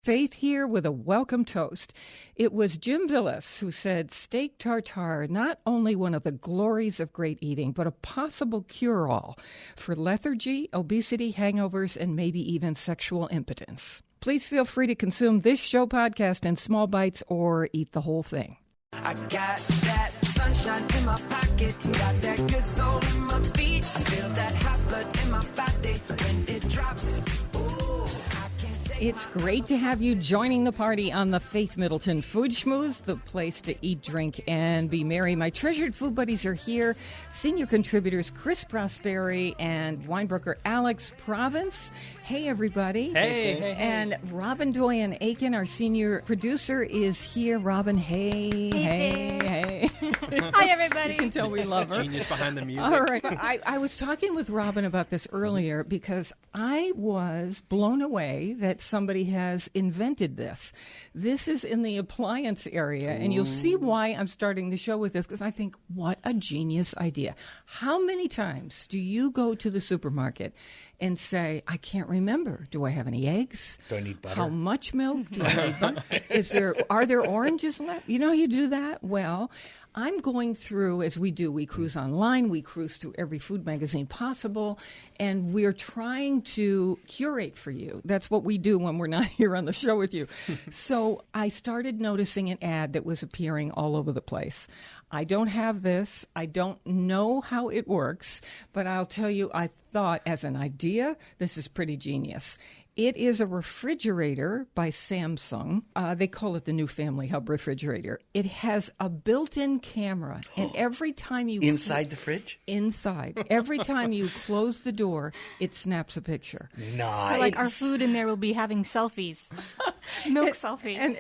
Faith here with a welcome toast. It was Jim Villas who said steak tartare, not only one of the glories of great eating, but a possible cure-all for lethargy, obesity, hangovers, and maybe even sexual impotence. Please feel free to consume this show podcast in small bites or eat the whole thing. I got that sunshine in my pocket, got that good soul in my feet. I feel that hot blood in my body when it drops. It's great to have you joining the party on the Faith Middleton Food Schmooze, the place to eat, drink, and be merry. My treasured food buddies are here. Senior contributors Chris Prosperi and winebroker Alex Province. Hey, everybody. Hey. And Robin Doyen Aiken, our senior producer, is here. Robin, hey. Hi, everybody. You can tell we love her. Genius behind the music. All right. I was talking with Robin about this earlier because I was blown away that somebody has invented this. This is in the appliance area, and you'll see why I'm starting the show with this, because I think, what a genius idea. How many times do you go to the supermarket and say, I can't remember. Do I have any eggs? Do I need butter? How much milk? Do I need butter? Are there oranges left? You know how you do that? Well, I'm going through, as we do, we cruise online, we cruise through every food magazine possible, and we're trying to curate for you. That's what we do when we're not here on the show with you. So I started noticing an ad that was appearing all over the place. I don't have this. I don't know how it works, but I'll tell you, I thought as an idea, this is pretty genius. It is a refrigerator by Samsung. They call it the new Family Hub refrigerator. It has a built-in camera, and every time you... Inside the fridge? Inside. Every time you close the door, it snaps a picture. Nice. So, like, our food in there will be having selfies. Milk selfie. And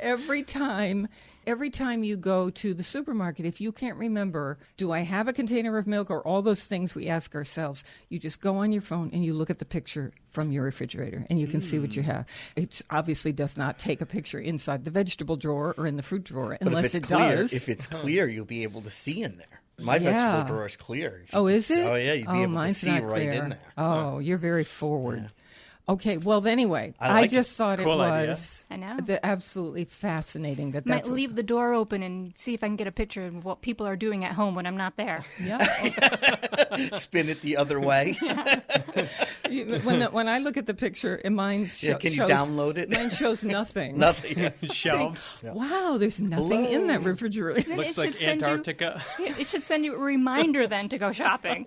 every time you go to the supermarket, if you can't remember, do I have a container of milk or all those things we ask ourselves, you just go on your phone and you look at the picture from your refrigerator and you can see what you have. It obviously does not take a picture inside the vegetable drawer or in the fruit drawer unless it does. If it's clear, you'll be able to see in there. My vegetable drawer is clear. Oh, is it? Oh, yeah, you'd be able to see right in there. Oh, you're very forward. Yeah. Okay, well, anyway, I just thought it Cool was absolutely fascinating. Might leave the door open and see if I can get a picture of what people are doing at home when I'm not there. Yeah. Spin it the other way. When I look at the picture, mine shows... Can you download it? Mine shows nothing. Nothing. Shelves. Wow, there's nothing in that refrigerator. Then Looks like Antarctica. It should send you a reminder then to go shopping.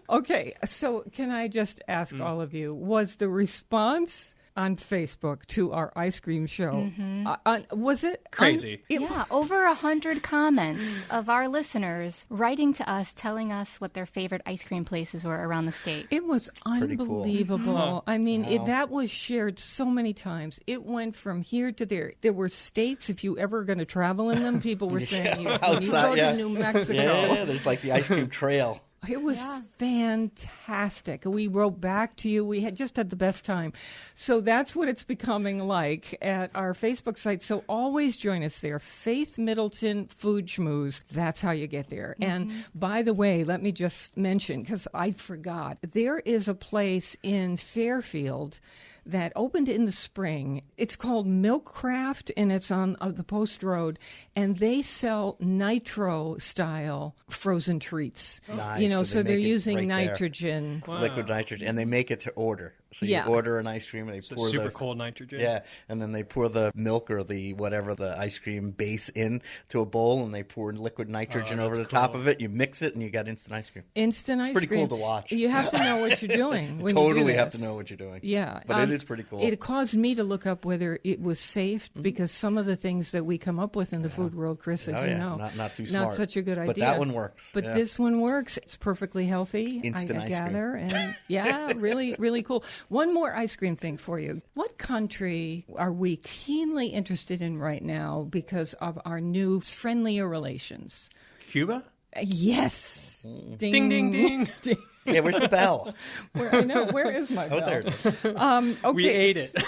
Okay, so can I just ask all of you, was the response on Facebook to our ice cream show, was it crazy? Over 100 comments of our listeners writing to us, telling us what their favorite ice cream places were around the state. It was unbelievable. Cool. I mean, that was shared so many times. It went from here to there. There were states, if you ever going to travel in them, people were saying, you go to New Mexico. Yeah, there's like the ice cream trail. It was fantastic. We wrote back to you. We had the best time. So that's what it's becoming like at our Facebook site. So always join us there. Faith Middleton Food Schmooze. That's how you get there. And by the way, let me just mention, because I forgot, there is a place in Fairfield that opened in the spring. It's called Milkcraft, and it's on the Post Road, and they sell nitro-style frozen treats. Nice. So they're using right nitrogen. Wow. Liquid nitrogen, and they make it to order. So you order an ice cream, and they pour super cold nitrogen. Yeah, and then they pour the milk or the whatever the ice cream base in to a bowl, and they pour liquid nitrogen over the top of it. You mix it, and you got instant ice cream. Instant ice cream. It's pretty cool to watch. You have to know what you're doing. When totally you do have to know what you're doing. Yeah, but it is pretty cool. It caused me to look up whether it was safe because some of the things that we come up with in the food world, Chris, as you know, not too smart. Not such a good idea. But that one works. But this one works. It's perfectly healthy. Instant I ice gather, cream. and really, really cool. One more ice cream thing for you. What country are we keenly interested in right now because of our new friendlier relations? Cuba? Yes. Ding, ding, ding. Yeah, where's the bell? Where is my bell? Oh, there it is. Okay, we ate it.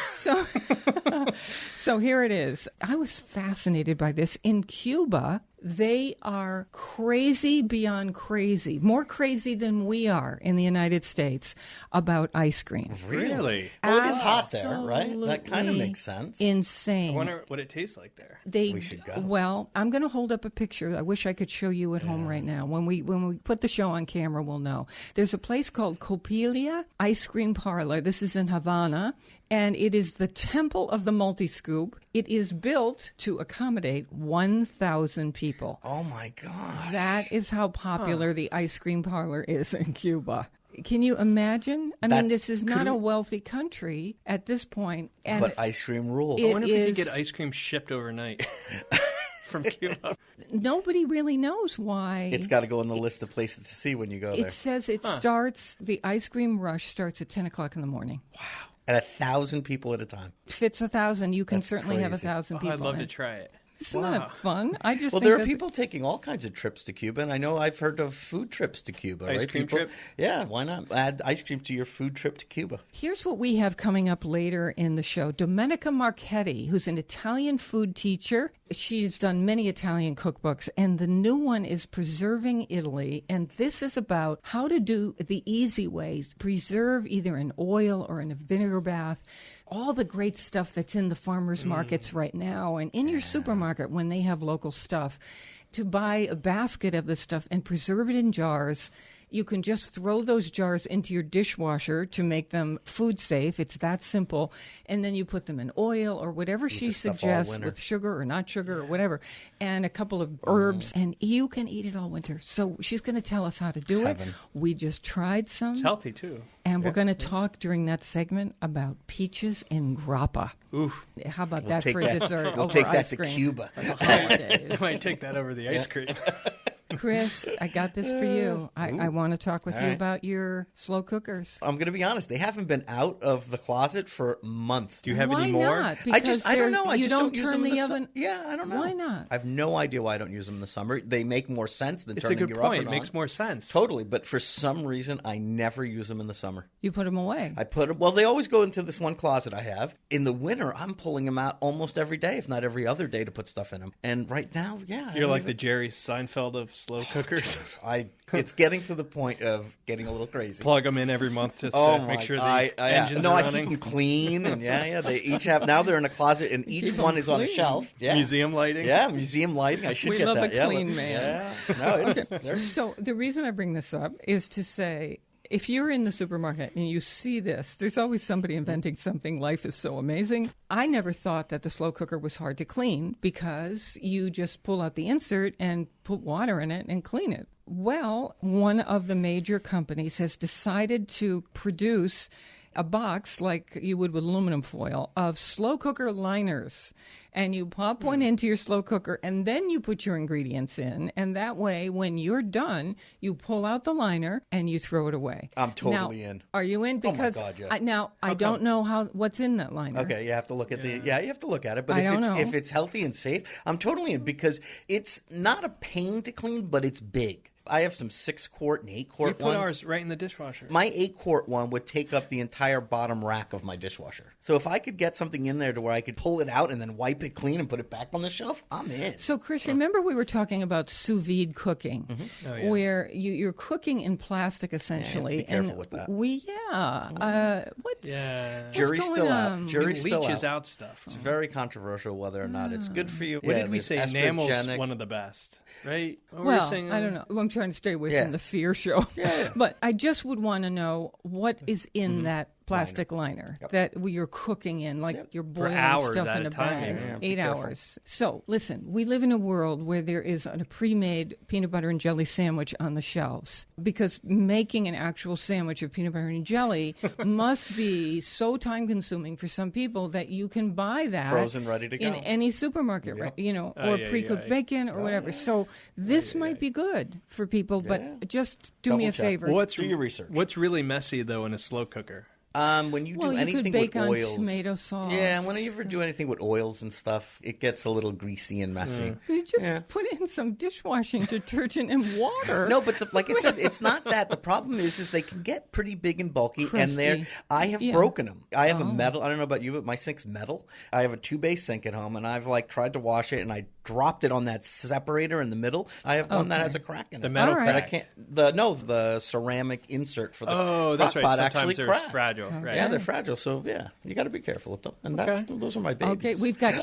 So here it is. I was fascinated by this. In Cuba, They are crazy beyond crazy, more crazy than we are in the United States about ice cream. Really? Well, it is hot there, right? That kind of Absolutely makes sense. Insane. I wonder what it tastes like there. We should go. Well, I'm going to hold up a picture. I wish I could show you at home right now. When we put the show on camera, we'll know. There's a place called Coppelia Ice Cream Parlor. This is in Havana, and it is the temple of the multi-scoop. It is built to accommodate 1,000 people. Oh, my gosh. That is how popular the ice cream parlor is in Cuba. Can you imagine? I mean, this is not a wealthy country at this point. And But ice cream rules. I wonder if we is- could get ice cream shipped overnight from Cuba. nobody really knows why. It's got to go on the list of places to see when you go there. It says it starts, the ice cream rush starts at 10 o'clock in the morning. At 1,000 people at a time. Fits 1,000. You can That's certainly have crazy. 1,000 people. I'd love in. to try it. Isn't Wow. that fun? I just Well, think there are that- people taking all kinds of trips to Cuba, and I know I've heard of food trips to Cuba. Ice right? cream People- trip? Yeah, why not add ice cream to your food trip to Cuba? Here's what we have coming up later in the show. Domenica Marchetti, who's an Italian food teacher. She's done many Italian cookbooks, and the new one is Preserving Italy. And this is about how to do the easy ways, preserve either in oil or in a vinegar bath, all the great stuff that's in the farmers markets right now and in your supermarket when they have local stuff. To buy a basket of this stuff and preserve it in jars. You can just throw those jars into your dishwasher to make them food safe. It's that simple. And then you put them in oil or whatever she the stuff all suggests winter. with sugar or not sugar or whatever, and a couple of herbs, and you can eat it all winter. So she's going to tell us how to do Heaven. it. We just tried some. It's healthy, too. And we're going to talk during that segment about peaches in grappa. Oof. How about We'll that take for that, dessert? we'll over take that ice to cream Cuba. for the holidays. I might take that over the ice cream. Chris, I got this for you. I want to talk with All you right. about your slow cookers. I'm going to be honest. They haven't been out of the closet for months. Do you have Why any more? not? I don't they're- know. I you just don't don't use turn them in the the oven. Yeah, I don't know. Why not? I have no idea why I don't use them in the summer. They make more sense than It's a turning good your point. oven It makes on. more sense. Totally, but for some reason, I never use them in the summer. You put them away. I put them. Well, they always go into this one closet I have. In the winter, I'm pulling them out almost every day, if not every other day, to put stuff in them. And right now, yeah, You're like the Jerry Seinfeld of slow cookers. It's getting to the point of getting a little crazy. Plug them in every month just Oh to my! make sure the I engines no, are I running. keep them clean, and yeah. They each have now. They're in a closet, and each keep one them is on a clean. shelf. Yeah, Museum lighting. Yeah, museum lighting. I should We get love that. a Yeah, clean man. Yeah, no, it's they're So the reason I bring this up is to say, if you're in the supermarket and you see this, there's always somebody inventing something. Life is so amazing. I never thought that the slow cooker was hard to clean because you just pull out the insert and put water in it and clean it. Well, one of the major companies has decided to produce a box like you would with aluminum foil of slow cooker liners. And you pop one into your slow cooker and then you put your ingredients in. And that way, when you're done, you pull out the liner and you throw it away. I'm totally Now, in. Are you in? Oh my Because God, yeah. I don't know what's in that liner. Okay, you have to look at the you have to look at it. But I don't know. if it's healthy and safe, I'm totally in because it's not a pain to clean, but it's big. I have some 6-quart and 8-quart We put ones. ours right in the dishwasher. My 8-quart one would take up the entire bottom rack of my dishwasher. So if I could get something in there to where I could pull it out and then wipe it clean and put it back on the shelf, I'm in. So, Chris, remember we were talking about sous vide cooking, Mm-hmm. Oh, yeah. where you're cooking in plastic essentially. be careful and with that. What? Yeah. Jury's going still on? out. Jury's still leaches out. out stuff. It's very controversial whether or not it's good for you. What Yeah, did we there's say? Enamel's estrogenic- one of the best, right? What were we Well, saying? I don't know. I'm trying to stay away Yeah. from the fear show. But I just would want to know what is in that plastic liner that you're cooking in, like you're boiling hours stuff at in a a time, bag. yeah. Be 8 careful. hours. So, listen, we live in a world where there is a pre-made peanut butter and jelly sandwich on the shelves because making an actual sandwich of peanut butter and jelly must be so time-consuming for some people that you can buy that Frozen, ready to in go. any supermarket, right? Or Ay, ay, pre-cooked ay. bacon or whatever. So this might be good for people, but just do me a Double check. favor. What's Do your research. What's really messy though in a slow cooker? When you do Well, you anything could bake with on oils, tomato sauce. Yeah, when you ever do anything with oils and stuff, it gets a little greasy and messy. You just Yeah. put in some dishwashing detergent and water. No, but like I said, it's not that. The problem is they can get pretty big and bulky, and Crusty. I have Yeah. broken them. I have a metal. I don't know about you, but my sink's metal. I have a 2-bay sink at home, and I've tried to wash it, and I dropped it on that separator in the middle. I have one that has a crack in it. The metal All right. But I crack. can't. The ceramic insert for the That's crock right. pot Sometimes actually they're cracked. fragile. Right. Yeah, they're fragile. So yeah, you got to be careful with them. And those are my babies. Okay, we've got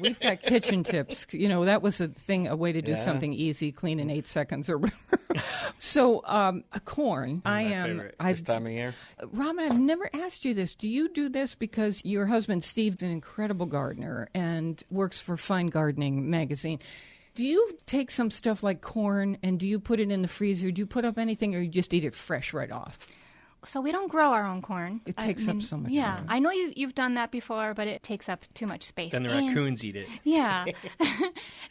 we've got kitchen tips. You know, that was a way to do something easy, clean in 8 seconds or whatever. So, corn. favorite. This time of year. Robin, I've never asked you this. Do you do this because your husband Steve's an incredible gardener and works for Fine Gardening magazine? Do you take some stuff like corn and do you put it in the freezer? Do you put up anything, or you just eat it fresh right off? So we don't grow our own corn. It takes up so much Yeah, room. I know you've done that before, but it takes up too much space. Then the And- raccoons eat it. Yeah.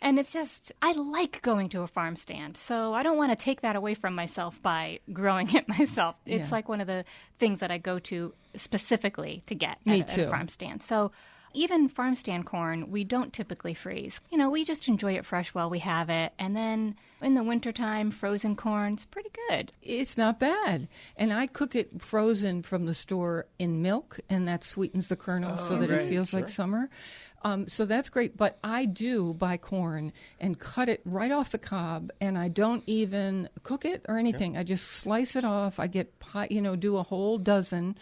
And it's just, I like going to a farm stand, so I don't want to take that away from myself by growing it myself. It's Yeah. like one of the things that I go to specifically to get Me at too. a farm stand. So even farm stand corn, we don't typically freeze. You know, we just enjoy it fresh while we have it. And then in the wintertime, frozen corn's pretty good. It's not bad. And I cook it frozen from the store in milk, and that sweetens the kernels so that it right. feels like summer. So that's great. But I do buy corn and cut it right off the cob, and I don't even cook it or anything. I just slice it off. I get, do a whole dozen,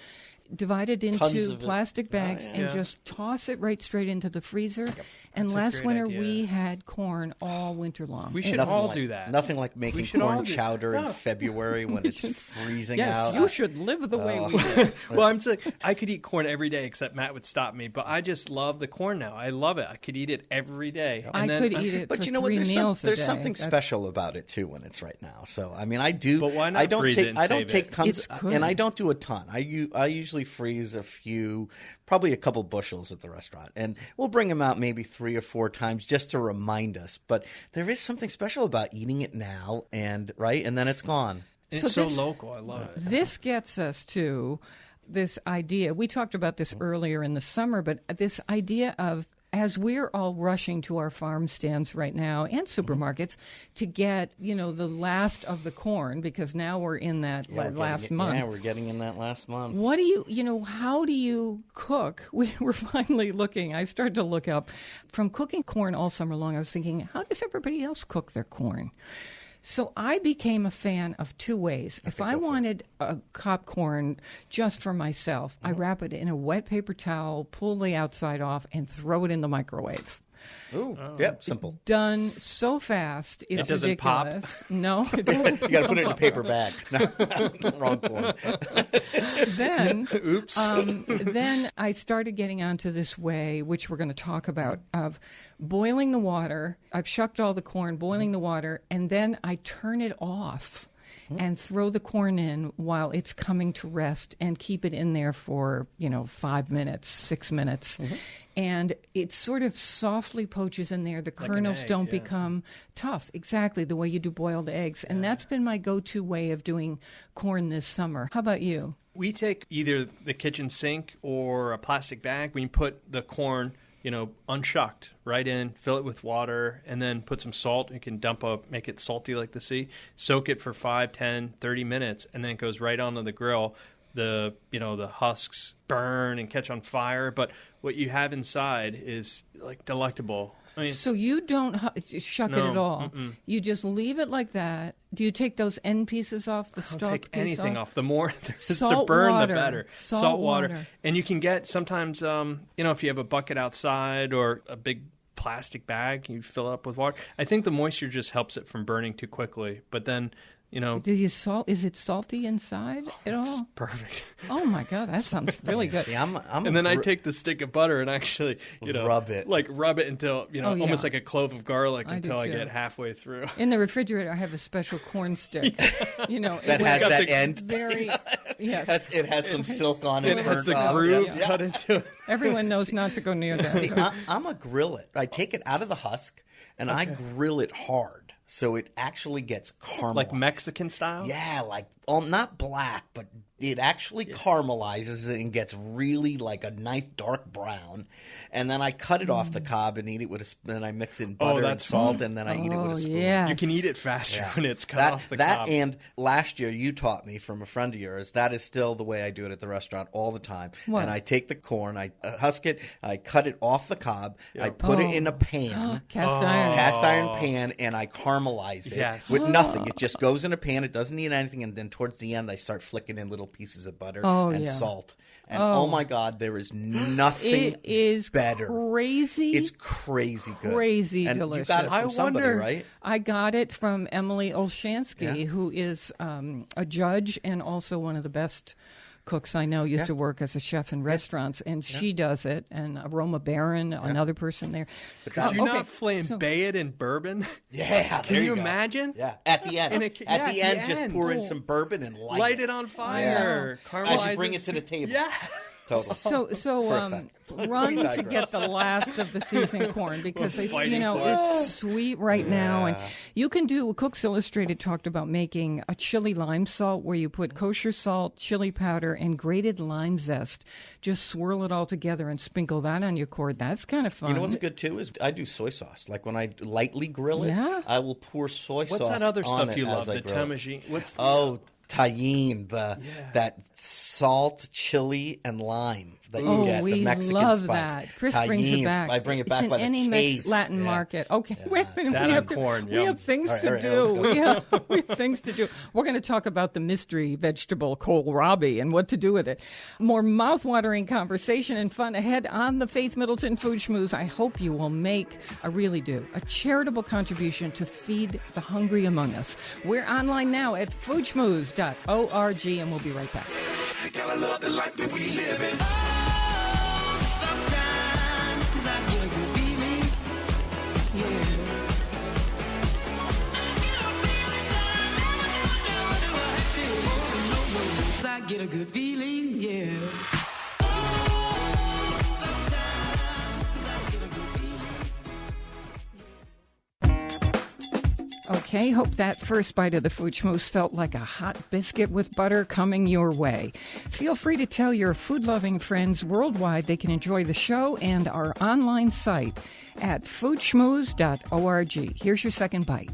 divide it Tons into of it. plastic bags, and Yeah. just toss it right straight into the freezer. And That's a last great winter, idea. we had corn all winter long. We should Nothing all like, do that. Nothing like making should all corn do- chowder in Yeah. February when it's freezing Yes, out. you should live the way we do. Well, I'm saying I could eat corn every day, except Matt would stop me. But I just love the corn now. I love it. I could eat it every day. I could eat it But for you know what? 3 meals a There's day. something That's- special about it too when it's right now. So I mean, I do. But why not I don't freeze take. it and I don't save take it? tons, It's good. and I don't do a ton. I usually freeze a few, probably a couple bushels at the restaurant, and we'll bring them out maybe 3 or 4 times just to remind us. But there is something special about eating it now, and then it's gone. It's So so this- local. I love it. This gets us to this idea. We talked about this earlier in the summer, but this idea of, as we're all rushing to our farm stands right now and supermarkets to get, the last of the corn, because now we're in that last month. Yeah, we're getting in that last month. What do how do you cook? We were finally looking. I started to look up from cooking corn all summer long. I was thinking, how does everybody else cook their corn? So I became a fan of 2 ways. If I wanted a cob corn just for myself, I wrap it in a wet paper towel, pull the outside off, and throw it in the microwave. Ooh, yep, simple. Done so fast, it's It doesn't pop? ridiculous. No, it doesn't. You got to put it in a paper bag. No, wrong corn. Then, Oops. then I started getting onto this way, which we're going to talk about, of boiling the water. I've shucked all the corn, boiling the water, and then I turn it off and throw the corn in while it's coming to rest and keep it in there for, 5 minutes, 6 minutes. And it sort of softly poaches in there. The kernels egg, don't yeah. become tough, exactly the way you do boiled eggs. And that's been my go-to way of doing corn this summer. How about you? We take either the kitchen sink or a plastic bag. We put the corn, unshucked right in, fill it with water, and then put some salt. You can make it salty like the sea. Soak it for 5, 10, 30 minutes, and then it goes right onto the grill. The husks burn and catch on fire, but what you have inside is like delectable. I mean, So you don't shuck it No, at all. You just leave it like that. Do you take those end pieces off, the don't stalk take piece anything off. The more there's to Salt burn, water. the better. Salt water. And you can get sometimes, if you have a bucket outside or a big plastic bag, you fill it up with water. I think the moisture just helps it from burning too quickly. But then, Do you salt? Is it salty inside at all? perfect. Oh my God, that sounds really good. See, I'm And then I take the stick of butter and actually, Rub it. rub it until, Oh, yeah. almost like a clove of garlic I do until I too. get halfway through. In the refrigerator, I have a special corn stick. that it has got that the- end. very yes. It has some silk on it. It has burnt the off. groove Yeah. cut into it. Everyone knows not to go near that. See, I'm a grill it. I take it out of the husk and I grill it hard so it actually gets caramelized. Like Mexican style? Yeah, like not black, but It actually caramelizes and gets really like a nice dark brown, and then I cut it off the cob and eat it with a spoon. Then I mix in butter and that's salt, fun. and then I eat it with a spoon. yes. You can eat it faster when it's cut off the that cob. And last year you taught me from a friend of yours, that is still the way I do it at the restaurant all the time. What? And I take the corn, I husk it, I cut it off the cob, I put it in a pan. Cast iron. Cast iron pan, and I caramelize it Yes. with nothing. It just goes in a pan. It doesn't need anything. And then towards the end, I start flicking in little pieces of butter and salt. And oh my God, there is nothing It is better. crazy. It's crazy good. Crazy and delicious. You got it from somebody, wonder- right? I got it from Emily Olshansky, who is a judge and also one of the best cooks I know, used to work as a chef in restaurants, and she does it, and Aroma Baron, another person there. Could you not flambe it in bourbon? Yeah. Can you imagine? Yeah. At the end. At the end, just pour in some bourbon and light it on fire. As you bring it to the table. Yeah. Totally. So run to get the last of the seasoned corn because it's it's sweet right now, and you can do. Cooks Illustrated talked about making a chili lime salt where you put kosher salt, chili powder, and grated lime zest. Just swirl it all together and sprinkle that on your corn. That's kind of fun. You know what's good too is I do soy sauce. Like when I lightly grill it, I will pour soy sauce. What's that other on stuff it you as love? I The grill it. tamagotchi. Tahine, that salt, chili, and lime that you get, we the Mexican love spice. that. Chris Tahine, brings it back. I bring it It's back in by the any case. Latin market. Okay, wait a minute. That on corn, we yum. have things All right, to all right, let's do. go. We have things to do. We're going to talk about the mystery vegetable kohlrabi and what to do with it. More mouth-watering conversation and fun ahead on the Faith Middleton Food Schmooze. I hope you will make, I really do, a charitable contribution to feed the hungry among us. We're online now at foodschmooze.org, and we'll be right back. Gotta love the life that we live in. Sometimes I get a good feeling. I get a good feeling, yeah. Okay, hope that first bite of the food schmooze felt like a hot biscuit with butter coming your way. Feel free to tell your food-loving friends worldwide they can enjoy the show and our online site at foodschmooze.org. Here's your second bite.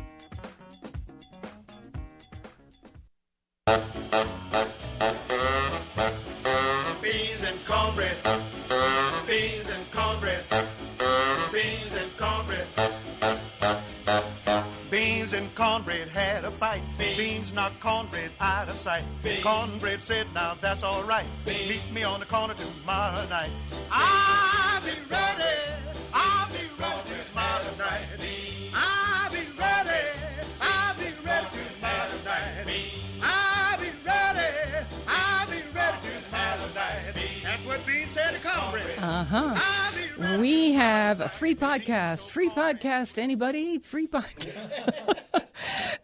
Beans and cornbread. Beans and cornbread. Beans and cornbread. Beans and cornbread had a fight. Beans knocked cornbread out of sight. Cornbread said, now that's all right. Meet me on the corner tomorrow night. I'll be ready. I'll be ready tomorrow night. I'll be ready. I'll be ready tomorrow night. I'll be ready. I'll be ready tomorrow night. That's what Beans said to cornbread. I'll be ready. We have a free podcast. Free podcast, anybody? Free podcast.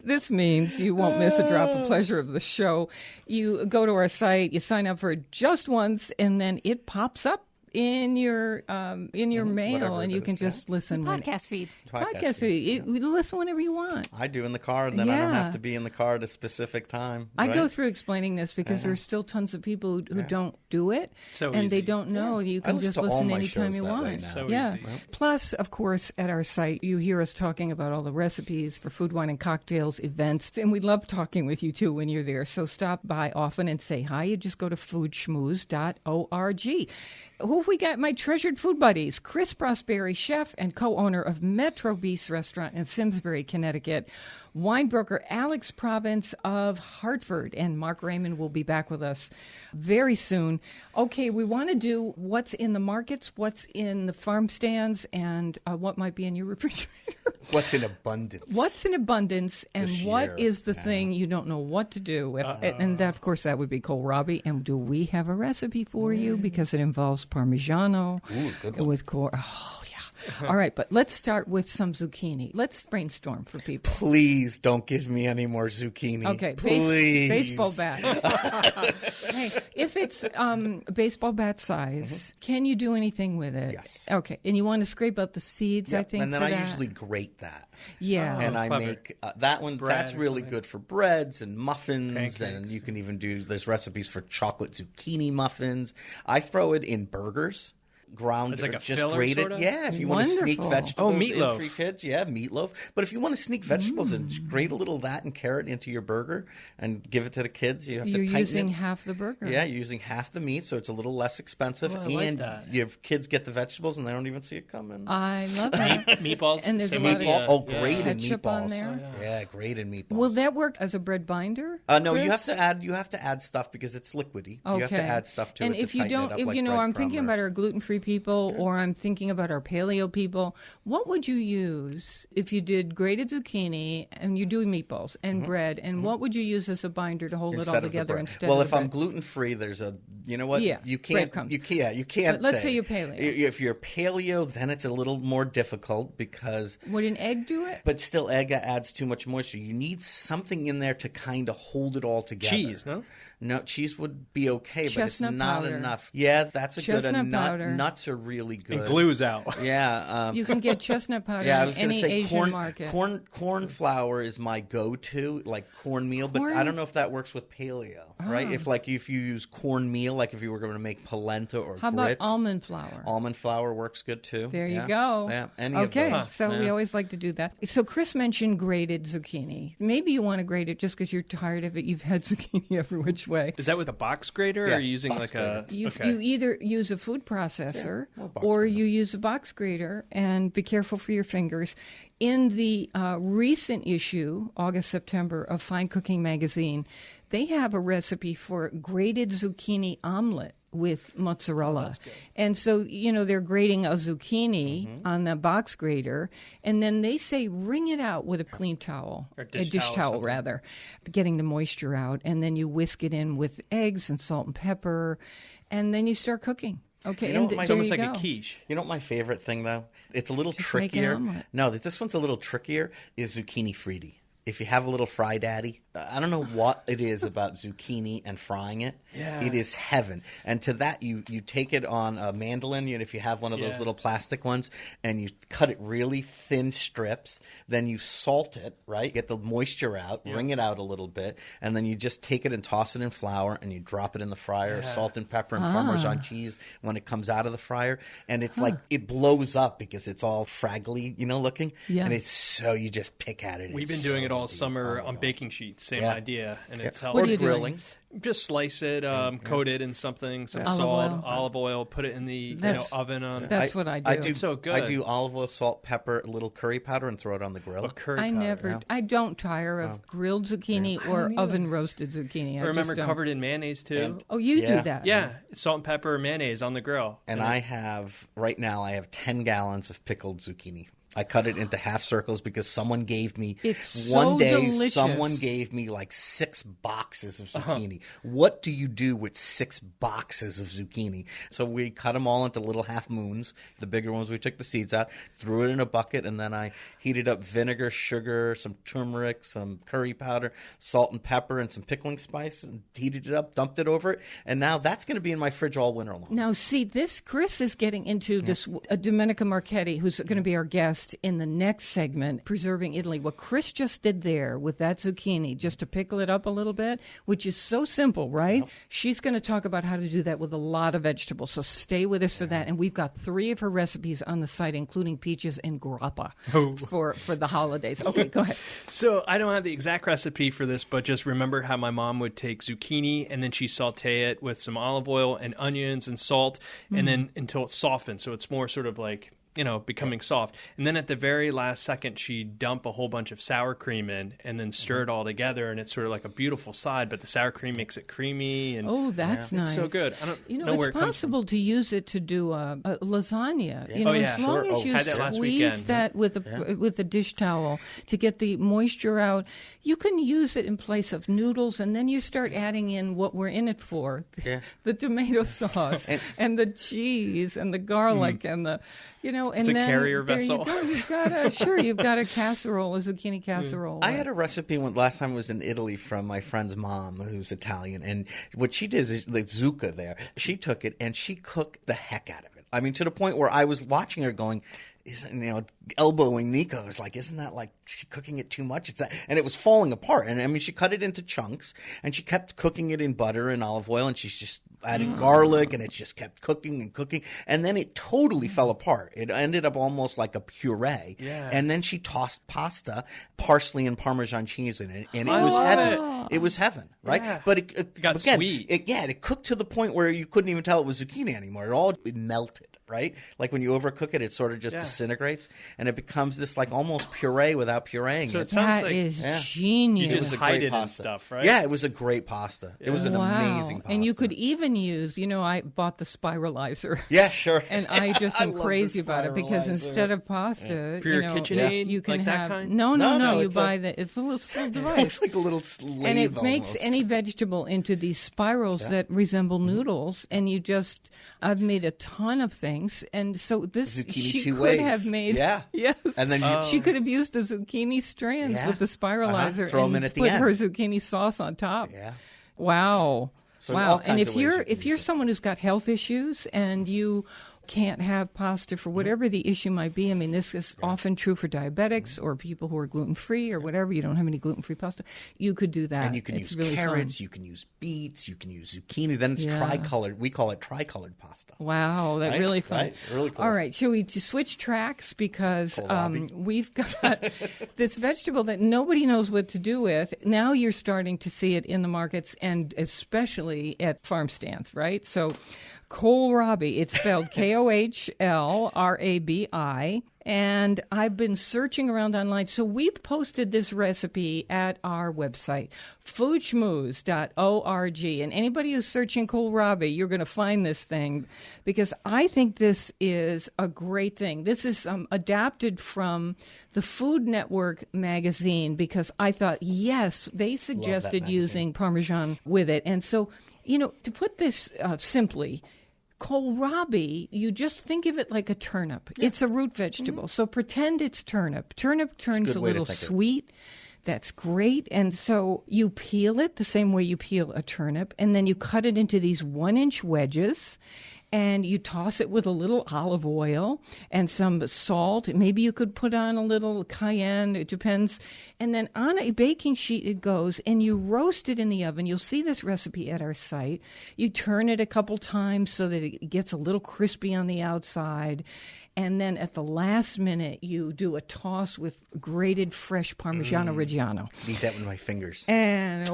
This means you won't miss a drop of pleasure of the show. You go to our site, you sign up for it just once, and then it pops up in your mail, whatever and it you can is, just listen. Podcast feed. Podcast feed. You listen whenever you want. I do in the car, and then I don't Yeah. have to be in the car at a specific time. I go right? through explaining this because there's still tons of people who don't do it, So and they easy. don't know. You I can listen just to all listen my anytime shows you that way want. now. So Yeah. easy. Plus, of course, at our site, you hear us talking about all the recipes for food, wine, and cocktails events, and we love talking with you too when you're there. So stop by often and say hi. You just go to foodschmooze.org. Who have we got? My treasured food buddies, Chris Prosperi, chef and co-owner of Metro Beast Restaurant in Simsbury, Connecticut. Wine broker Alex Province of Hartford, and Mark Raymond will be back with us very soon. Okay, we want to do what's in the markets, what's in the farm stands, and what might be in your refrigerator. What's in abundance? What's in abundance, and This what year, is the yeah. thing you don't know what to do with? And that, of course, that would be kohlrabi. And do we have a recipe for you? Because it involves Parmigiano Ooh, good one. with oh yeah. All right, but let's start with some zucchini. Let's brainstorm for people. Please don't give me any more zucchini. Okay, please. baseball bat. Hey, if it's baseball bat size, can you do anything with it? Yes. Okay, and you want to scrape out the seeds, I think, and then for I that? usually grate that. Yeah. And I clever. make that one. Bread That's or really something. good for breads and muffins, Pancakes. and you can even do. There's recipes for chocolate zucchini muffins. I throw it in burgers. Ground It's like or a just filler, grated. sort of? Yeah, if you want to sneak Wonderful. vegetables in meatloaf. for your kids, meatloaf. But if you want to sneak vegetables and just grate a little of that and carrot into your burger and give it to the kids, you have to You're tighten using it. half the burger. Yeah, you're using half the meat, so it's a little less expensive, Oh, I like and that. your kids get the vegetables and they don't even see it coming. I love that. Meatballs. And there's a same lot of- idea. Grated Ketchup meatballs. on there? Yeah, grated meatballs. Will that work as a bread binder? No, you Chris? have to add stuff because it's liquidy. Okay. You have to add stuff to and it. if to you tighten don't, it up if like you know, I'm breadcrumb thinking or- about our gluten-free people, or I'm thinking about our paleo people. What would you use if you did grated zucchini and you're doing meatballs and bread? And what would you use as a binder to hold it all instead of the together bread. instead? Well, of if the I'm bread? gluten free, there's a you know what Yeah, you can't breadcrumbs. you can't. But let's say say you're paleo. If you're paleo, then it's a little more difficult because. Would an egg do it? But still, egg adds too much moisture. You need something in there to kind of hold it all together. Cheese, no? No, cheese would be okay, but it's Chestnut not powder. enough. Yeah, that's a good. Chestnut And powder. nuts are really good. And glue's out. Yeah. You can get chestnut powder Yeah, I in was going to any say Asian market. corn flour is my go-to, like cornmeal. But I don't know if that works with paleo, right? If you use cornmeal, like if you were going to make polenta or How about grits, almond flour? almond flour works good too. There Yeah. you go. Yeah, any okay, of those. so we Yeah. always like to do that. So Chris mentioned grated zucchini. Maybe you want to grate it just because you're tired of it. You've had zucchini every which way. Is that with a box grater, or Yeah, are you using box like grater. a? You okay. either use a food processor or box or grater. you use a box grater, and be careful for your fingers. In the recent issue, August-September, of Fine Cooking magazine, they have a recipe for grated zucchini omelet with mozzarella. And so, they're grating a zucchini on the box grater, and then they say wring it out with a clean towel, Or a dish dish towel or towel something. rather, getting the moisture out, and then you whisk it in with eggs and salt and pepper, and then you start cooking. Okay, You know and what my- It's there almost you like go. a quiche. You know what my favorite thing though? It's a little Just make an trickier. omelet. No, this one's a little trickier. Is zucchini fritti? If you have a little fry daddy, I don't know what it is about zucchini and frying it. Yeah. It is heaven. And to that, you take it on a mandolin, if you have one of those Yeah. little plastic ones, and you cut it really thin strips. Then you salt it, right? Get the moisture out, wring it out a little bit, and then you just take it and toss it in flour, and you drop it in the fryer, salt and pepper and Parmesan cheese when it comes out of the fryer. And it's like it blows up because it's all fraggly, looking. Yeah. And it's so you just pick at it. We've It's been doing so it all good. summer Oh, on God. baking sheets. Same Yeah. idea, and it's Or healthy. What are you doing? grilling. Just slice it, coat it in something, some Olive salt, oil. olive oil, put it in the That's- oven on. That's what I do. It's so good. I do olive oil, salt, pepper, a little curry powder, and throw it on the grill. a curry I powder. never. I don't tire of grilled zucchini or oven roasted zucchini. I remember just don't. covered in mayonnaise too. And- Oh, you Yeah. do that? yeah, salt and pepper, mayonnaise on the grill. And I have, right now, 10 gallons of pickled zucchini. I cut it into half circles because someone gave me, It's one so day, delicious. someone gave me like 6 boxes of zucchini. What do you do with 6 boxes of zucchini? So we cut them all into little half moons. The bigger ones, we took the seeds out, threw it in a bucket, and then I heated up vinegar, sugar, some turmeric, some curry powder, salt and pepper, and some pickling spice, and heated it up, dumped it over it, and now that's going to be in my fridge all winter long. Now, see, Chris is getting into this. Domenica Marchetti, who's going to be our guest in the next segment, Preserving Italy. What Chris just did there with that zucchini, just to pickle it up a little bit, which is so simple, right? Yep. She's going to talk about how to do that with a lot of vegetables. So stay with us for that. And we've got 3 of her recipes on the site, including peaches and grappa for the holidays. Okay, go ahead. So I don't have the exact recipe for this, but just remember how my mom would take zucchini and then she saute it with some olive oil and onions and salt, and then until it's softened, so it's more sort of like becoming soft. And then at the very last second, she'd dump a whole bunch of sour cream in and then stir it all together, and it's sort of like a beautiful side, but the sour cream makes it creamy. And Oh, that's nice. it's so good. I don't know where it's it comes possible to use it to do a lasagna. Yeah. As long Sure. as you Had that last squeeze weekend. that with a dish towel to get the moisture out, you can use it in place of noodles, and then you start adding in what we're in it for: the tomato sauce and the cheese and the garlic and the. and It's a then carrier there vessel. you go. You've got a casserole, a zucchini casserole. I had a recipe last time I was in Italy from my friend's mom, who's Italian, and what she did is the zucca there. She took it and she cooked the heck out of it. I mean, to the point where I was watching her going, elbowing Nico. It's like, isn't that like she cooking it too much? And it was falling apart. And I mean, she cut it into chunks and she kept cooking it in butter and olive oil, and she's just added garlic, and it just kept cooking and cooking. And then it totally fell apart. It ended up almost like a puree. Yeah. And then she tossed pasta, parsley and Parmesan cheese in it, and it I was love heaven. it. It was heaven, right? Yeah. But it got again, sweet. It cooked to the point where you couldn't even tell it was zucchini anymore. It melted. Right? Like when you overcook it, it sort of just disintegrates, and it becomes this like almost puree without pureeing So it. it sounds That like is Yeah. genius. you just was a hide great it in pasta. stuff, right? Yeah, it was a great pasta. It was an amazing pasta. And you could even use, I bought the spiralizer. Yeah, sure. And I just am love crazy the about it because spiralizer. instead of pasta, For your KitchenAid, you can like that have kind? no, No, you it's buy a- it's a little device. It's like a little lathe And it makes almost. any vegetable into these spirals that resemble noodles, and I've made a ton of things, and so this Zucchini she two could ways. have made. Yeah. Yes. And then she could have used the zucchini strands Yeah. with the spiralizer Throw 'em and in at the put end. her zucchini sauce on top. Yeah. Wow. So wow. all And kinds if of ways you're you can if you're use it. someone who's got health issues and you can't have pasta for whatever the issue might be, I mean, this is often true for diabetics or people who are gluten-free or whatever. You don't have any gluten-free pasta. You could do that. And you can It's use really carrots, fun. you can use beets, you can use zucchini. Then it's Yeah. tricolored. We call it tricolored pasta. Wow, that's Right? really fun. Right? Really cool. All right, shall we just switch tracks because Kohlrabi. we've got this vegetable that nobody knows what to do with. Now you're starting to see it in the markets and especially at farm stands, right? So kohlrabi, it's spelled Kohlrabi, and I've been searching around online. So we posted this recipe at our website, foodschmooze.org. And anybody who's searching kohlrabi, you're going to find this thing because I think this is a great thing. This is adapted from the Food Network magazine because I thought, yes, they suggested magazine. using Parmesan with it. And so, to put this simply, kohlrabi, you just think of it like a turnip. Yeah. It's a root vegetable. So pretend it's turnip. Turnip turns a way to little think of it. sweet. That's great. And so you peel it the same way you peel a turnip, and then you cut it into these 1-inch wedges. And you toss it with a little olive oil and some salt. Maybe you could put on a little cayenne. It depends. And then on a baking sheet it goes, and you roast it in the oven. You'll see this recipe at our site. You turn it a couple times so that it gets a little crispy on the outside. And then at the last minute, you do a toss with grated fresh Parmigiano Reggiano. Eat that with my fingers. And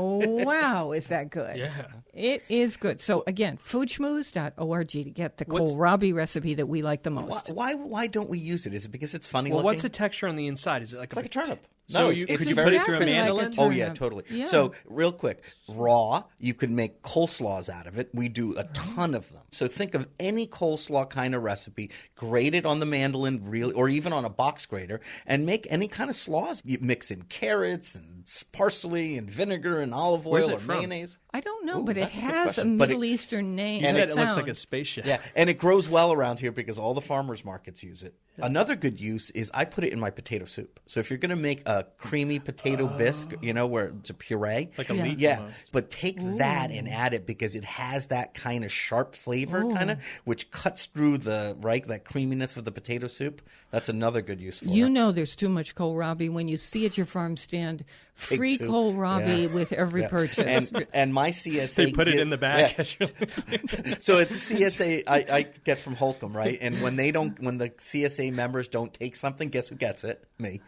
wow, is that good? Yeah. It is good. So again, foodschmooze.org to get the kohlrabi recipe that we like the most. Why don't we use it? Is it because it's funny Well, looking? what's the texture on the inside? Is it like It's like a turnip. So No, you, it's could you very- put it through a exactly like a mandolin? turnip. Oh, yeah, totally. Yeah. So, real quick, raw, you can make coleslaws out of it. We do a ton of them. So, think of any coleslaw kind of recipe, grate it on the mandolin, really, or even on a box grater, and make any kind of slaws. You mix in carrots and parsley and vinegar and olive Where's oil it or from? mayonnaise. I don't know, Ooh, but it that's a good has a question. But Middle Eastern name. You And said and it looks like sound. a spaceship. Yeah, and it grows well around here because all the farmers markets use it. Another good use is I put it in my potato soup. So if you're going to make a creamy potato bisque, where it's a puree. Like a leek Yeah, almost. but take that and add it because it has that kind of sharp flavor which cuts through that creaminess of the potato soup. That's another good use for You it. know there's too much kohlrabi when you see at your farm stand free two. kohlrabi with every Yeah. purchase. And my CSA They put it get- in the bag. Yeah. So at the CSA, I get from Holcomb, right? And when the CSA members don't take something, guess who gets it? Me.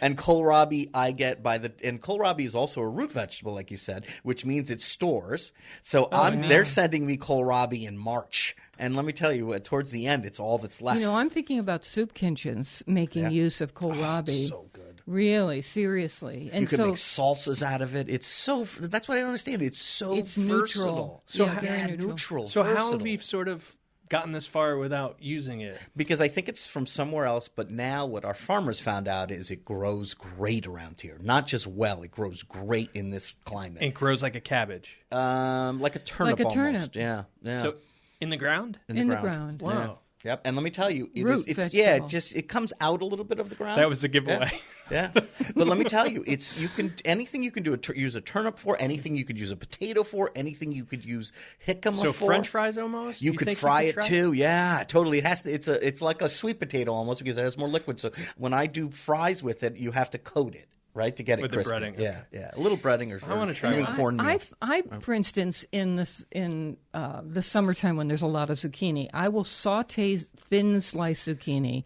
And kohlrabi I get and kohlrabi is also a root vegetable, like you said, which means it stores. So they're sending me kohlrabi in March. And let me tell you, towards the end, it's all that's left. I'm thinking about soup kitchens making use of kohlrabi. so good. Really, seriously. And You can so make salsas out of it. That's what I don't understand. It's so It's versatile. neutral. So Yeah, very neutral. neutral. So how versatile. have we sort of gotten this far without using it? Because I think it's from somewhere else, but now what our farmers found out is it grows great around here. Not just well, it grows great in this climate. It grows like a cabbage. Like a turnip Like a almost. turnip. Yeah. So in the ground? in the ground. Wow. Yep, and let me tell you, Root it's vegetable. it comes out a little bit of the ground. That was the giveaway. Yeah, but let me tell you, anything you can use a turnip for, anything you could use a potato for, anything you could use jicama So for. French fries almost. You could fry it too. Yeah, totally. It has to. It's like a sweet potato almost because it has more liquid. So when I do fries with it, you have to coat it. Right, to get it With the crispy. breading, Yeah, okay. yeah, a little breading or I wanna try even that. cornmeal. I, for instance, in the summertime when there's a lot of zucchini, I will saute thin sliced zucchini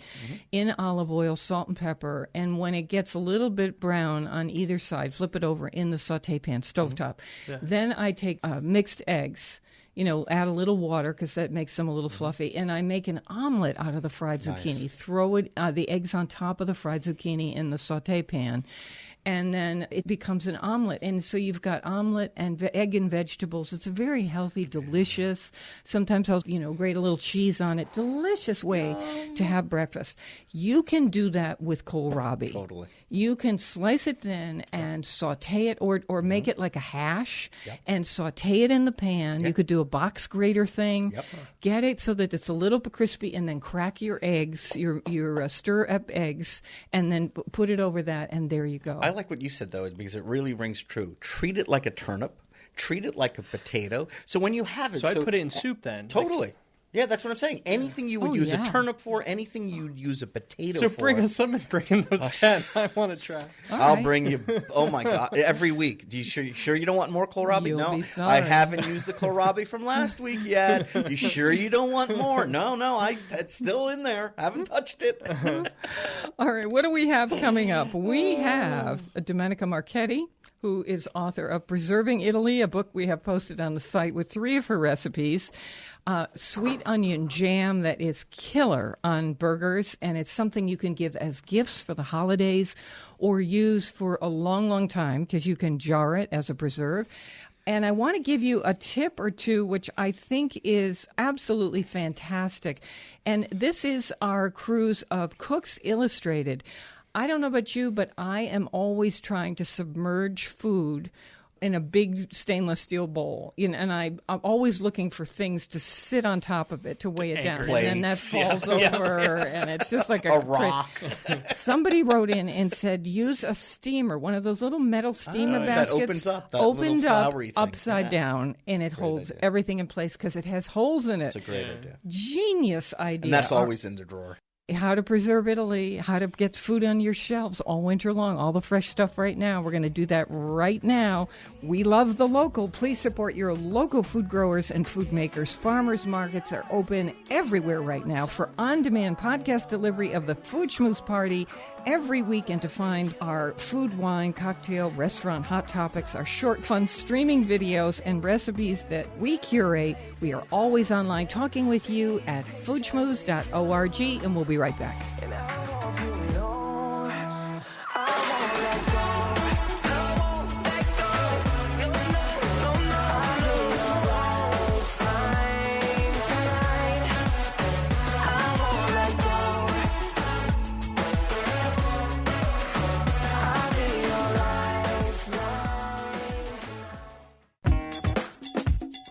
in olive oil, salt, and pepper. And when it gets a little bit brown on either side, flip it over in the saute pan, stovetop. Then I take mixed eggs. Add a little water because that makes them a little fluffy. And I make an omelet out of the fried zucchini. Throw the eggs on top of the fried zucchini in the saute pan. And then it becomes an omelet. And so you've got omelet and egg and vegetables. It's a very healthy, delicious. Sometimes I'll, grate a little cheese on it. Delicious way to have breakfast. You can do that with kohlrabi. Totally. You can slice it thin and saute it or make it like a hash and saute it in the pan. You could do a box grater thing. Get it so that it's a little bit crispy and then crack your eggs, your stir-up eggs, and then put it over that, and there you go. I like what you said, though, because it really rings true. Treat it like a turnip. Treat it like a potato. So when you have it... So I put it in soup then. Totally. Yeah, that's what I'm saying. Anything you would use a turnip for, anything you'd use a potato So for. bring us some and bring in those 10. I want to try. I'll bring you, oh my God, every week. You sure you don't want more kohlrabi? You'll No, be sorry. I haven't used the kohlrabi from last week yet. You sure you don't want more? No, it's still in there. Haven't touched it. All right, what do we have coming up? We have Domenica Marchetti, who is author of Preserving Italy, a book we have posted on the site with 3 of her recipes. Sweet onion jam that is killer on burgers, and it's something you can give as gifts for the holidays or use for a long, long time because you can jar it as a preserve. And I want to give you a tip or two, which I think is absolutely fantastic. And this is our cruise of Cooks Illustrated. I don't know about you, but I am always trying to submerge food in a big stainless steel bowl, and I'm always looking for things to sit on top of it to weigh it down, Plates. and then that falls over, and it's just like A rock. Somebody wrote in and said, use a steamer, one of those little metal steamer that baskets, opens up, that opened little up flowery thing. upside Yeah. down, and it holds idea. everything in place because it has holes in it. It's a great idea. Genius idea. And that's always in the drawer. How to preserve Italy, how to get food on your shelves all winter long, all the fresh stuff right now. We're going to do that right now. We love the local. Please support your local food growers and food makers. Farmers markets are open everywhere right now for on-demand podcast delivery of the Food Schmooze Party every week, and to find our food, wine, cocktail, restaurant hot topics, our short, fun streaming videos, and recipes that we curate. We are always online talking with you at foodschmooze.org, and we'll be right back. And I hope you know I won't let go. I won't let go. No, I know you'll find tonight. I won't let go. I'll be your lifeline.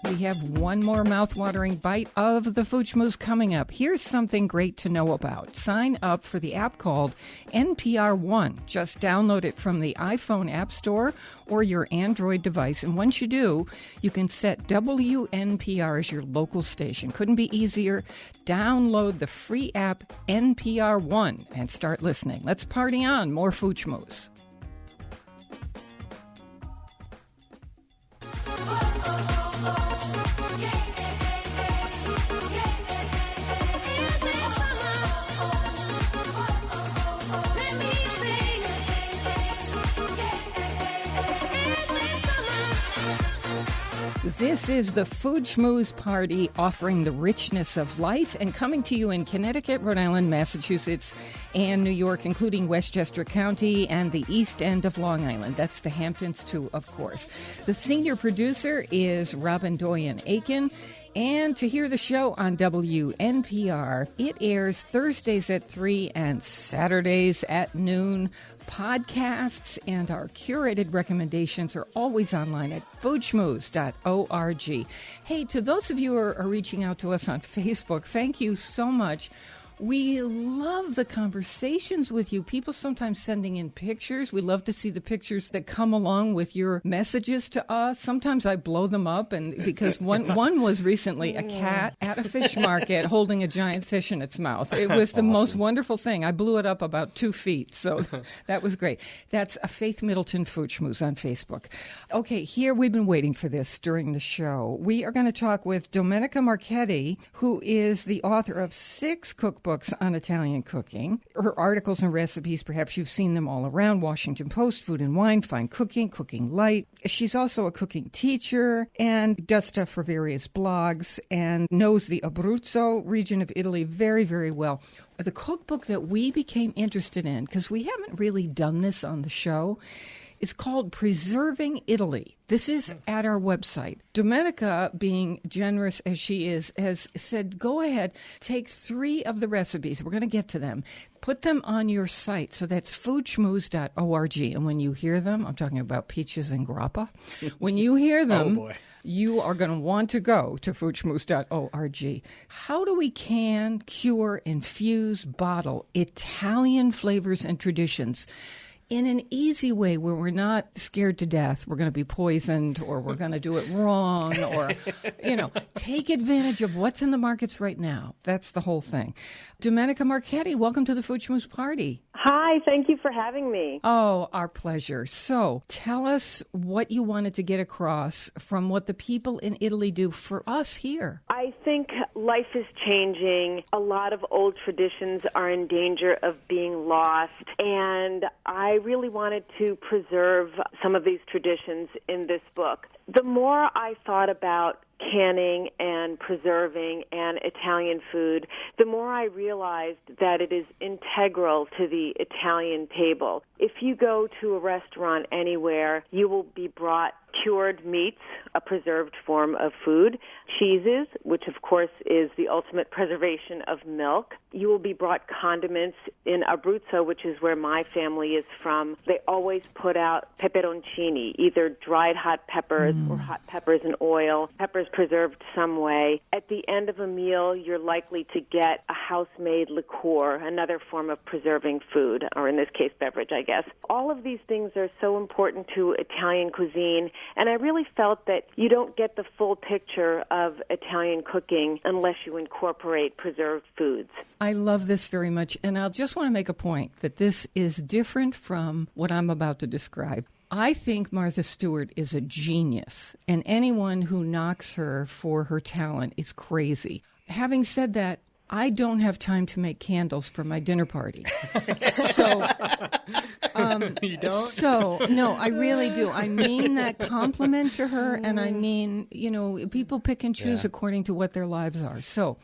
We have one more mouth-watering bite of the Food Schmooze coming up. Here's something great to know about. Sign up for the app called NPR One. Just download it from the iPhone App Store or your Android device. And once you do, you can set WNPR as your local station. Couldn't be easier. Download the free app NPR One and start listening. Let's party on. More Food Schmooze. This is the Food Schmooze Party, offering the richness of life and coming to you in Connecticut, Rhode Island, Massachusetts, and New York, including Westchester County and the east end of Long Island. That's the Hamptons, too, of course. The senior producer is Robin Doyen Aiken. And to hear the show on WNPR, it airs Thursdays at 3 and Saturdays at noon. Podcasts and our curated recommendations are always online at foodschmooze.org. Hey, to those of you who are reaching out to us on Facebook, thank you so much. We love the conversations with you. People sometimes sending in pictures. We love to see the pictures that come along with your messages to us. Sometimes I blow them up, and because one was recently a cat at a fish market holding a giant fish in its mouth. It was the most wonderful thing. I blew it up about 2 feet, so that was great. That's a Faith Middleton Food Schmooze on Facebook. Okay, here we've been waiting for this during the show. We are going to talk with Domenica Marchetti, who is the author of 6 cookbooks on Italian cooking. Her articles and recipes, perhaps you've seen them all around: Washington Post, Food and Wine, Fine Cooking, Cooking Light. She's also a cooking teacher and does stuff for various blogs and knows the Abruzzo region of Italy very, very well. The cookbook that we became interested in, because we haven't really done this on the show, is called Preserving Italy. This is at our website. Domenica, being generous as she is, has said, go ahead, take 3 of the recipes. We're going to get to them. Put them on your site. So that's foodschmooze.org. And when you hear them, I'm talking about peaches and grappa. When you hear them, you are going to want to go to foodschmooze.org. How do we can, cure, infuse, bottle Italian flavors and traditions in an easy way where we're not scared to death, we're going to be poisoned, or we're going to do it wrong, or, take advantage of what's in the markets right now? That's the whole thing. Domenica Marchetti, welcome to the Food Schmooze Party. Hi, thank you for having me. Oh, our pleasure. So tell us what you wanted to get across from what the people in Italy do for us here. I think life is changing. A lot of old traditions are in danger of being lost, and I really wanted to preserve some of these traditions in this book. The more I thought about canning and preserving and Italian food, the more I realized that it is integral to the Italian table. If you go to a restaurant anywhere, you will be brought cured meats, a preserved form of food, cheeses, which of course is the ultimate preservation of milk. You will be brought condiments. In Abruzzo, which is where my family is from, they always put out peperoncini, either dried hot peppers or hot peppers in oil, peppers preserved some way. At the end of a meal, you're likely to get a house-made liqueur, another form of preserving food, or in this case, beverage, I guess. All of these things are so important to Italian cuisine, and I really felt that you don't get the full picture of Italian cooking unless you incorporate preserved foods. I love this very much, and I just want to make a point that this is different from what I'm about to describe. I think Martha Stewart is a genius, and anyone who knocks her for her talent is crazy. Having said that, I don't have time to make candles for my dinner party. You don't? So, no, I really do. I mean that compliment to her, and I mean, people pick and choose according to what their lives are. So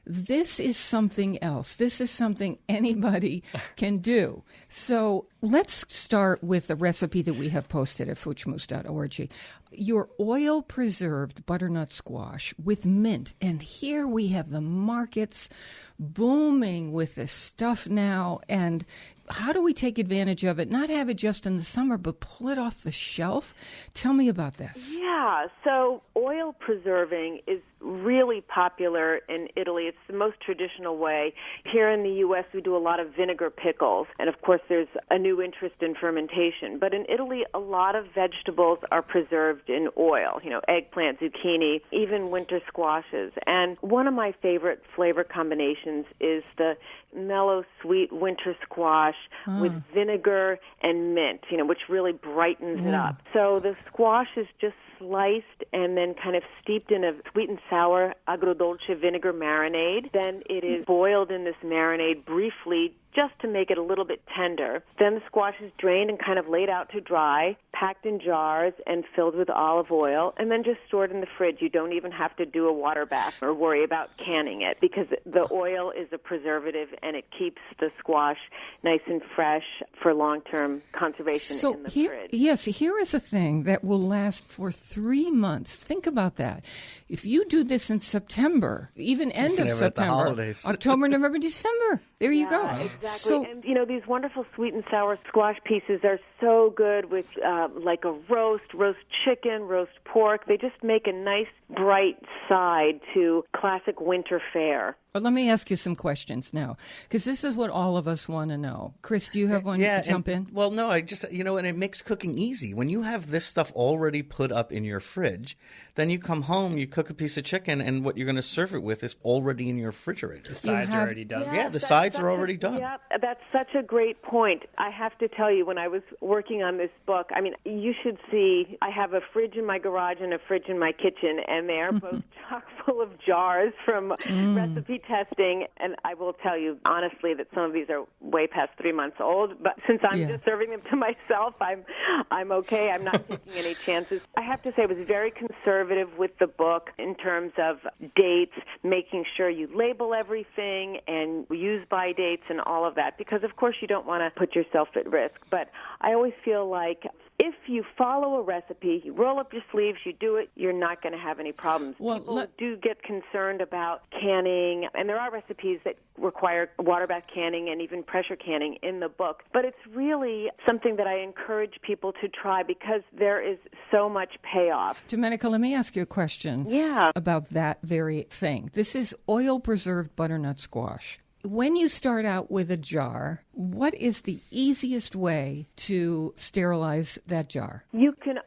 this is something else. This is something anybody can do. So let's start with the recipe that we have posted at foodschmooze.org. Your oil-preserved butternut squash with mint. And here we have the markets booming with this stuff now. And how do we take advantage of it? Not have it just in the summer, but pull it off the shelf? Tell me about this. Yeah, so oil preserving is really popular in Italy. It's the most traditional way. Here in the U.S., we do a lot of vinegar pickles, and of course there's a new interest in fermentation. But in Italy, a lot of vegetables are preserved in oil, eggplant, zucchini, even winter squashes. And one of my favorite flavor combinations is the mellow, sweet winter squash with vinegar and mint, which really brightens it up. So the squash is just sliced and then kind of steeped in a sweet and sour agrodolce vinegar marinade. Then it is boiled in this marinade briefly just to make it a little bit tender. Then the squash is drained and kind of laid out to dry, packed in jars and filled with olive oil, and then just stored in the fridge. You don't even have to do a water bath or worry about canning it because the oil is a preservative and it keeps the squash nice and fresh. for long-term conservation in the fridge. Yes, here is a thing that will last for 3 months. Think about that. If you do this in September, even end of September, October, November, December, there you go. Exactly. So, and, these wonderful sweet and sour squash pieces are so good with like a roast chicken, roast pork. They just make a nice, bright side to classic winter fare. But let me ask you some questions now, because this is what all of us want to know. Chris, do you have one to jump in? Well, no, I just, and it makes cooking easy. When you have this stuff already put up in your fridge, then you come home, you cook a piece of chicken, and what you're going to serve it with is already in your refrigerator. The sides are already done. Yeah, the sides are already done. Yeah, that's such a great point. I have to tell you, when I was working on this book, I mean, you should see, I have a fridge in my garage and a fridge in my kitchen, and they are both chock full of jars from recipe testing. And I will tell you, honestly, that some of these are way past 3 months old. But since I'm just serving them to myself, I'm okay. I'm not taking any chances. I have to say I was very conservative with the book in terms of dates, making sure you label everything and use by dates and all of that, because of course you don't want to put yourself at risk. But I always feel like if you follow a recipe, you roll up your sleeves, you do it, you're not going to have any problems. Well, People do get concerned about canning, and there are recipes that require water bath canning and even pressure canning in the book. But it's really something that I encourage people to try because there is so much payoff. Domenica, let me ask you a question about that very thing. This is oil-preserved butternut squash. When you start out with a jar, what is the easiest way to sterilize that jar? You can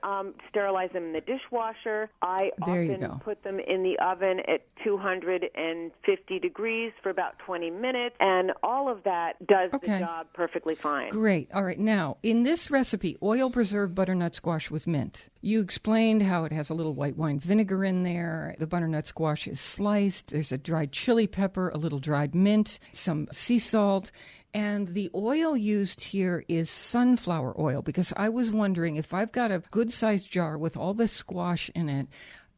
sterilize them in the dishwasher. I often put them in the oven at 250 degrees for about 20 minutes, and all of that does the job perfectly fine. Great. All right. Now, in this recipe, oil-preserved butternut squash with mint, you explained how it has a little white wine vinegar in there. The butternut squash is sliced. There's a dried chili pepper, a little dried mint, some sea salt. And the oil used here is sunflower oil, because I was wondering if I've got a good-sized jar with all this squash in it,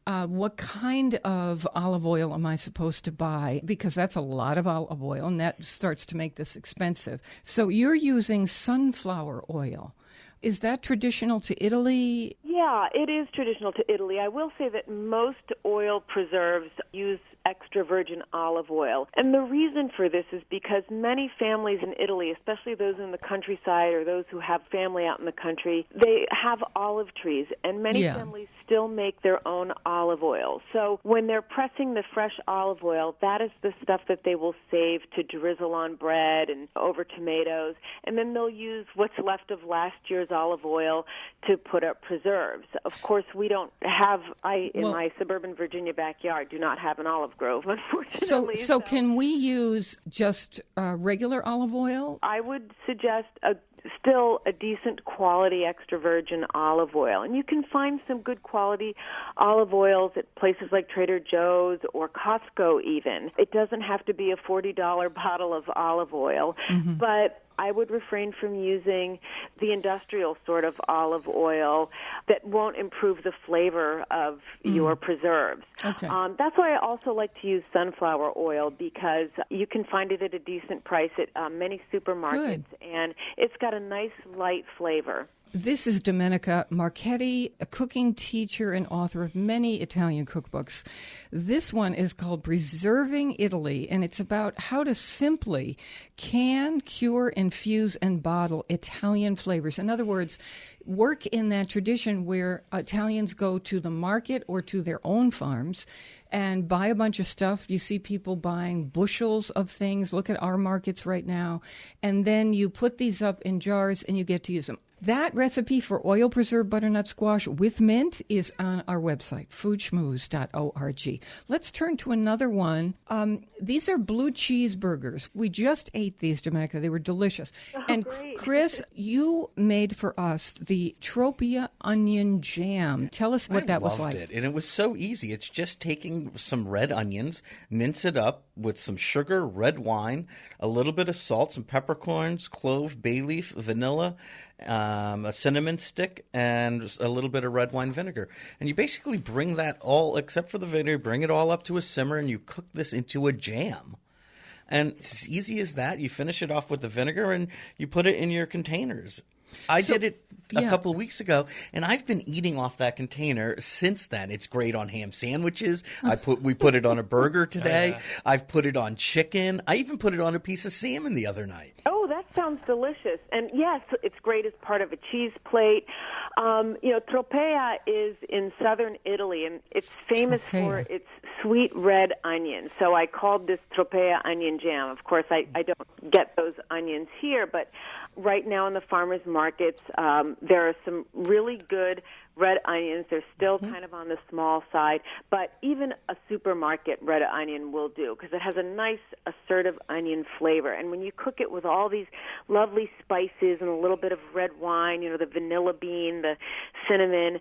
what kind of olive oil am I supposed to buy? Because that's a lot of olive oil, and that starts to make this expensive. So you're using sunflower oil. Is that traditional to Italy? Yeah, it is traditional to Italy. I will say that most oil preserves use extra virgin olive oil. And the reason for this is because many families in Italy, especially those in the countryside or those who have family out in the country, they have olive trees, and many families still make their own olive oil. So when they're pressing the fresh olive oil, that is the stuff that they will save to drizzle on bread and over tomatoes, and then they'll use what's left of last year's olive oil to put up preserves. Of course, we don't have, in my suburban Virginia backyard, do not have an olive grove, unfortunately. So can we use just regular olive oil? I would suggest still a decent quality extra virgin olive oil. And you can find some good quality olive oils at places like Trader Joe's or Costco even. It doesn't have to be a $40 bottle of olive oil, but I would refrain from using the industrial sort of olive oil that won't improve the flavor of your preserves. Okay. That's why I also like to use sunflower oil, because you can find it at a decent price at many supermarkets, and it's got a nice light flavor. This is Domenica Marchetti, a cooking teacher and author of many Italian cookbooks. This one is called Preserving Italy, and it's about how to simply can, cure, infuse, and bottle Italian flavors. In other words, work in that tradition where Italians go to the market or to their own farms and buy a bunch of stuff. You see people buying bushels of things. Look at our markets right now. And then you put these up in jars and you get to use them. That recipe for oil-preserved butternut squash with mint is on our website, foodschmooze.org. Let's turn to another one. These are blue cheeseburgers. We just ate these, Domenica. They were delicious. And great. Chris, you made for us the Tropia onion jam. Tell us what that was like. I loved it, and it was so easy. It's just taking some red onions, mince it up with some sugar, red wine, a little bit of salt, some peppercorns, clove, bay leaf, vanilla, a cinnamon stick, and a little bit of red wine vinegar. And you basically bring that all, except for the vinegar, bring it all up to a simmer, and you cook this into a jam. And it's as easy as that. You finish it off with the vinegar and you put it in your containers. I did it a couple of weeks ago, and I've been eating off that container since then. It's great on ham sandwiches. We put it on a burger today. I've put it on chicken. I even put it on a piece of salmon the other night. Oh, that sounds delicious. And yes, it's great as part of a cheese plate. Tropea is in southern Italy, and it's famous for its sweet red onions. So I called this Tropea onion jam. Of course, I don't get those onions here, but right now in the farmers markets, there are some really good red onions. They're still kind of on the small side, but even a supermarket red onion will do because it has a nice assertive onion flavor. And when you cook it with all these lovely spices and a little bit of red wine, the vanilla bean, the cinnamon,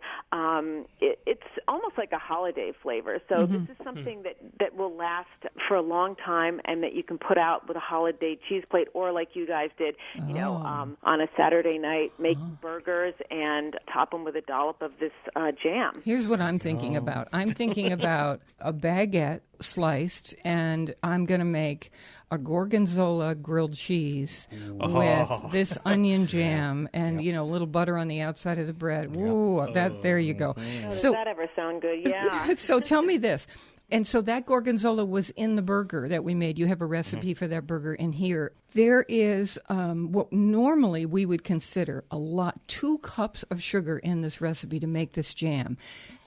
it's almost like a holiday flavor. So this is something that will last for a long time and that you can put out with a holiday cheese plate, or like you guys did, on a Saturday night, make burgers and top them with a dollop of this jam. Here's what I'm thinking about. I'm thinking about a baguette sliced, and I'm going to make a gorgonzola grilled cheese with this onion jam and, a little butter on the outside of the bread. Ooh, there you go. Does that ever sound good? Yeah. So tell me this. And so that gorgonzola was in the burger that we made. You have a recipe for that burger in here. There is what normally we would consider 2 cups of sugar in this recipe to make this jam.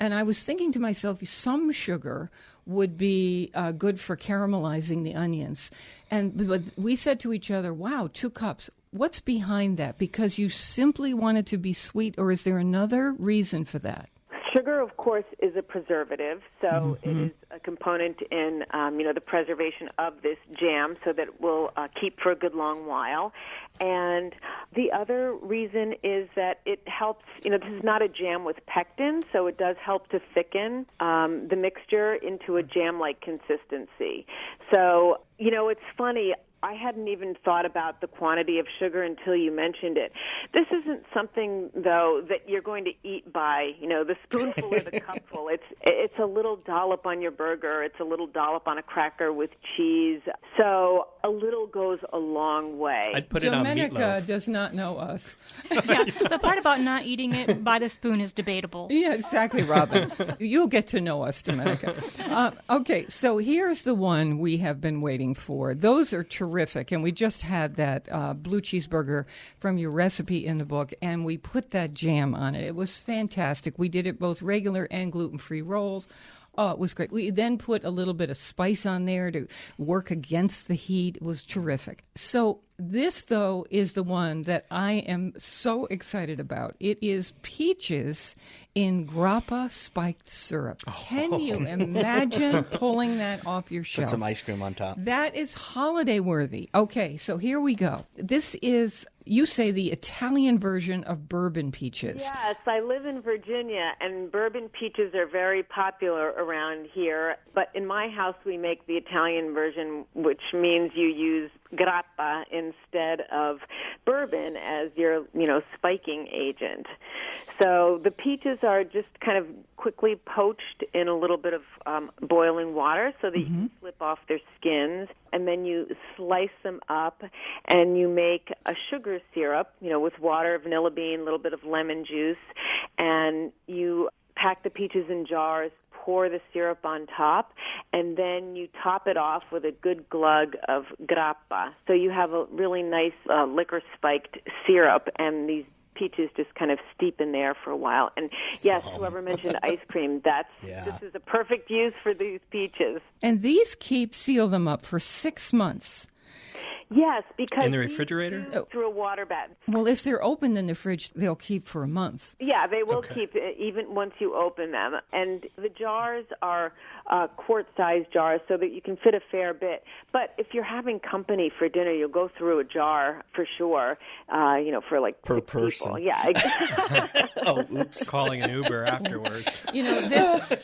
And I was thinking to myself, some sugar would be good for caramelizing the onions. And we said to each other, wow, 2 cups. What's behind that? Because you simply want it to be sweet, or is there another reason for that? Sugar, of course, is a preservative, so it is a component in, the preservation of this jam so that it will keep for a good long while. And the other reason is that it helps, this is not a jam with pectin, so it does help to thicken the mixture into a jam-like consistency. So, it's funny. I hadn't even thought about the quantity of sugar until you mentioned it. This isn't something, though, that you're going to eat by, the spoonful or the cupful. It's a little dollop on your burger. It's a little dollop on a cracker with cheese. So a little goes a long way. I'd put it on meatloaf. Domenica does not know us. Yeah, the part about not eating it by the spoon is debatable. Yeah, exactly, Robin. You'll get to know us, Domenica. Okay, so here's the one we have been waiting for. Those are terrific, and we just had that blue cheeseburger from your recipe in the book, and we put that jam on it. It was fantastic. We did it both regular and gluten-free rolls. Oh, it was great. We then put a little bit of spice on there to work against the heat. It was terrific. So this, though, is the one that I am so excited about. It is peaches in grappa spiked syrup. Can you imagine pulling that off your shelf? Put some ice cream on top. That is holiday worthy. Okay, so here we go. This is, you say, the Italian version of bourbon peaches. Yes, I live in Virginia, and bourbon peaches are very popular around here. But in my house, we make the Italian version, which means you use grappa instead of bourbon as your, spiking agent. So the peaches are just kind of quickly poached in a little bit of boiling water so that you can slip off their skins. And then you slice them up and you make a sugar syrup, with water, vanilla bean, a little bit of lemon juice. And you pack the peaches in jars, pour the syrup on top, and then you top it off with a good glug of grappa. So you have a really nice liquor-spiked syrup, and these peaches just kind of steep in there for a while. And yes, whoever mentioned ice cream, this is a perfect use for these peaches. And these seal them up for 6 months. Yes, because in the refrigerator? Through a water bath. Well, if they're opened in the fridge, they'll keep for a month. Yeah, they will keep even once you open them. And the jars are quart-sized jars so that you can fit a fair bit. But if you're having company for dinner, you'll go through a jar for sure, for like per 6 person. People. Yeah. Oh, oops. Calling an Uber afterwards.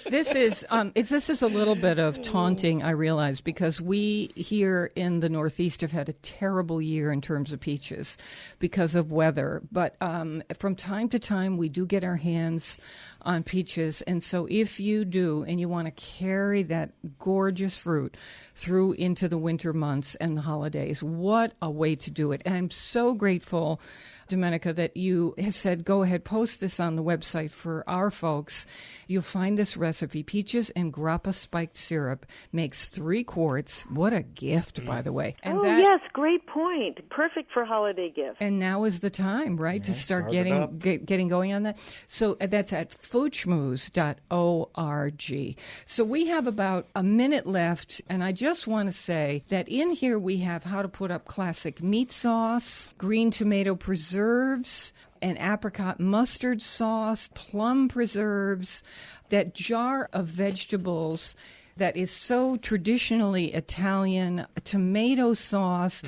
This is a little bit of taunting, I realize, because we here in the Northeast have had a terrible year in terms of peaches because of weather. But from time to time, we do get our hands on peaches. And so if you do, and you want to carry that gorgeous fruit through into the winter months and the holidays, what a way to do it. And I'm so grateful, Domenica, that you have said, go ahead, post this on the website for our folks. You'll find this recipe. Peaches and grappa spiked syrup makes 3 quarts. What a gift, by the way. And yes, great point. Perfect for holiday gifts. And now is the time, right, to start getting going on that. So that's at foodschmooze.org. So we have about a minute left, and I just want to say that in here we have how to put up classic meat sauce, green tomato preserves, an apricot mustard sauce, plum preserves, that jar of vegetables that is so traditionally Italian, a tomato sauce,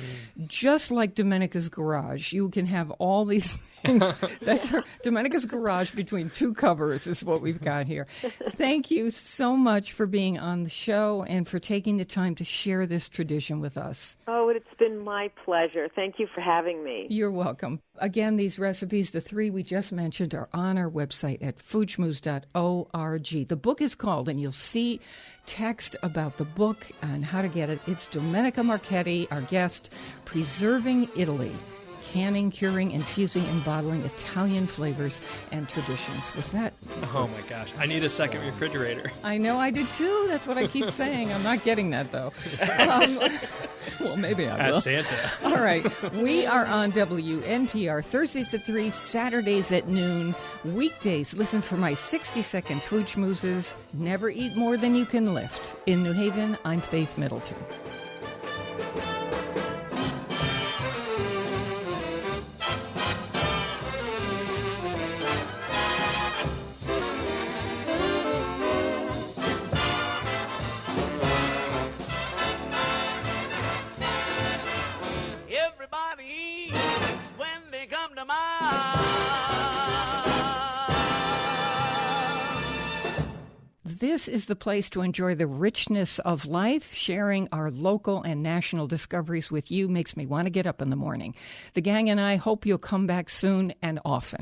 just like Domenica's Garage. You can have all these things. That's Domenica's Garage between 2 covers is what we've got here. Thank you so much for being on the show and for taking the time to share this tradition with us. Oh, it's been my pleasure. Thank you for having me. You're welcome. Again, these recipes, the 3 we just mentioned, are on our website at foodschmooze.org. The book is called, and you'll see text about the book and how to get it. It's Domenica Marchetti, our guest, Preserving Italy, Canning, Curing, Infusing, and Bottling Italian Flavors and Traditions. Was that? Oh, my gosh. I need a second refrigerator. I know I do, too. That's what I keep saying. I'm not getting that, though. Well, maybe I will. Ask Santa. All right. We are on WNPR Thursdays at 3, Saturdays at noon. Weekdays, listen for my 60-second food schmoozes. Never eat more than you can lift. In New Haven, I'm Faith Middleton. This is the place to enjoy the richness of life. Sharing our local and national discoveries with you makes me want to get up in the morning. The gang and I hope you'll come back soon and often.